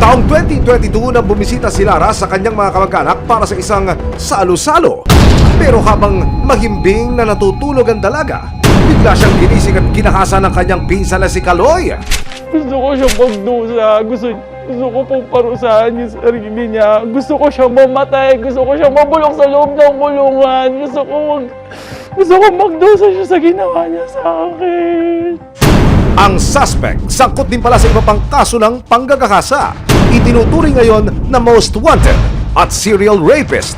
Taong 2022 nang bumisita si Lara sa kanyang mga kamag-anak para sa isang salo-salo. Pero habang mahimbing na natutulog ang dalaga, bigla siyang ginising at ginahasa ng kanyang pinsan na si Kaloy. Gusto ko siyang magdusa. Gusto ko pong parusahan yung sarili niya. Gusto ko siyang mamatay. Gusto ko siyang mabulok sa loob ng bulungan. Gusto ko magdusa siya sa ginawa niya sa akin. Ang suspect, sangkot din pala sa iba pang kaso ng panggagahasa. Itinuturing ngayon na most wanted at serial rapist.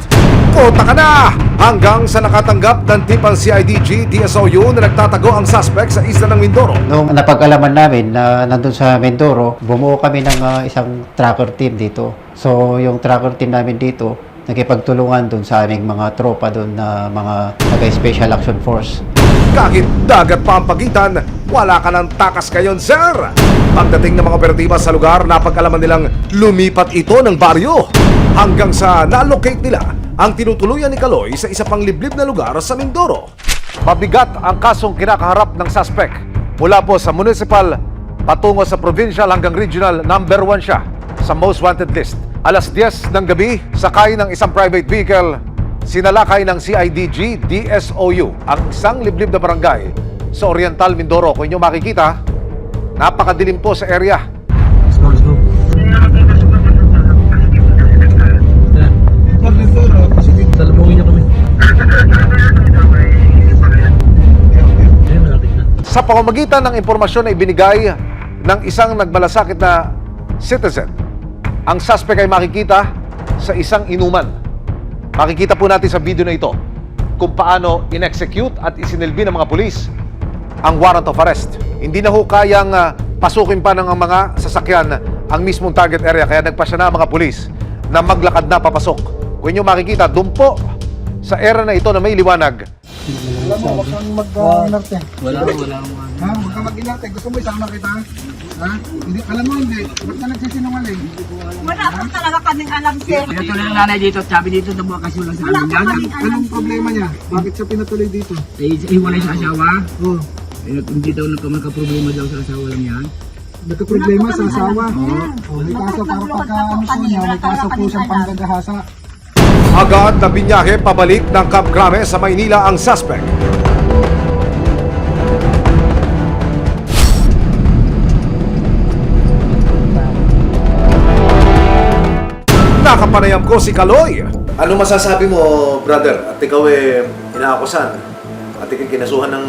Kota ka na! Hanggang sa nakatanggap ng tip ang CIDG DSOU na nagtatago ang suspect sa isla ng Mindoro. Nung napag-alaman namin na nandun sa Mindoro, bumuo kami ng isang tracker team dito. So yung tracker team namin dito, nakipagtulungan dun sa aming mga tropa dun na mga taga-Special Action Force. Kahit dagat pa ang pagitan, wala ka ng takas ngayon, sir! Pagdating ng mga operatiba sa lugar, napag-alaman nilang lumipat ito ng baryo. Hanggang sa na-locate nila ang tinutuluyan ni Kaloy sa isa pang liblib na lugar sa Mindoro. Mabigat ang kasong kinakaharap ng suspect. Mula po sa municipal patungo sa provincial hanggang regional, number 1 siya sa most wanted list. Alas 10 ng gabi, sakay ng isang private vehicle, sinalakay ng CIDG DSOU ang isang liblib na barangay sa Oriental Mindoro. Kung inyo makikita, napakadilim po sa area. Let's go. Salubungin niyo kami. Sa pamamagitan ng impormasyon na ibinigay ng isang nagmalasakit na citizen, ang suspect ay makikita sa isang inuman. Makikita po natin sa video na ito kung paano in-execute at isinilbi ng mga pulis ang warrant of arrest. Hindi na ho kayang pasukin pa ng mga sasakyan ang mismong target area, kaya nagpasya na ang mga pulis na maglakad na papasok. Kung inyo makikita, doon po sa area na ito na may liwanag. Alam mo, huwag kang mag-inarte. Wala. Ha? Huwag kang mag-inarte. Gusto mo isama kita? Ha? Hindi, alam mo hindi. Ba't ka nagsisinungaling? Wala po talaga kaming alam, sir. Pinatuloy ng nanay dito, sabi dito na bukas mo lang sa Wala amin po yan. kaming alam. Anong problema niya? Bakit siya pinatuloy dito? Iwalay sa asawa. Oh, Hindi daw nagka-problema daw sa asawa lang yan. nagka-problema sa asawa. Oh, may kaso para pagka ano po niya, may kaso po siyang panggagahasa. Agad na binyahe pabalik ng Camp Crame sa Maynila ang suspect. Nakapanayam ko si Kaloy. Ano masasabi mo, brother? At ikaw inaakusan at ikaw kinasuhan ng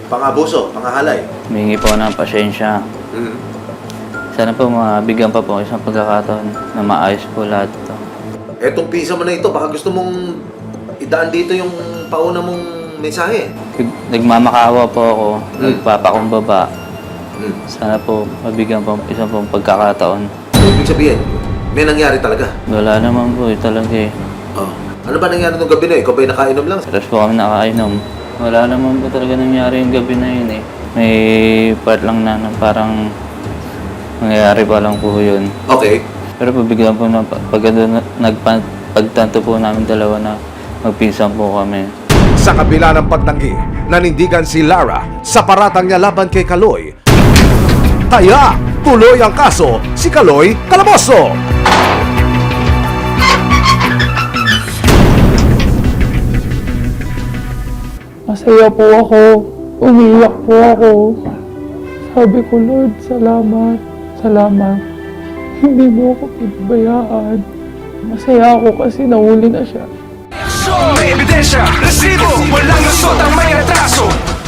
pang-abuso, panghahalay. Humingi po ng pasyensya. Sana po mabigyan pa po isang pagkakataon na maayos po lahat ito. Etong pisa mo na ito, baka gusto mong idaan dito yung pauna mong mensahe. Nagmamakawa po ako, nagpapakumbaba. Hmm. Sana po mabigyan po isang pong pagkakataon. Ibig sabihin, may nangyari talaga. Wala naman po talaga eh. Oh. Ano ba nangyari nung gabi na? Ikaw ba'y nakainom lang? Tapos po kami nakainom. Wala naman po talaga nangyari yung gabi na yun eh. May part lang na parang nangyayari pa lang po yun. Okay. Pero pabigyan po na pagtanto po namin dalawa na magpinsan po kami. Sa kabila ng pagtanggi, nanindigan si Lara sa paratang niya laban kay Kaloy. Kaya, tuloy ang kaso si Kaloy Calaboso. Masaya po ako. Umiiyak po ako. Sabi ko, Lord, salamat. Salamat. Hindi mo ako pinabayaan. Masaya ako kasi nahuli na siya. May ebidensya, resibo, walang lusot ang may atraso.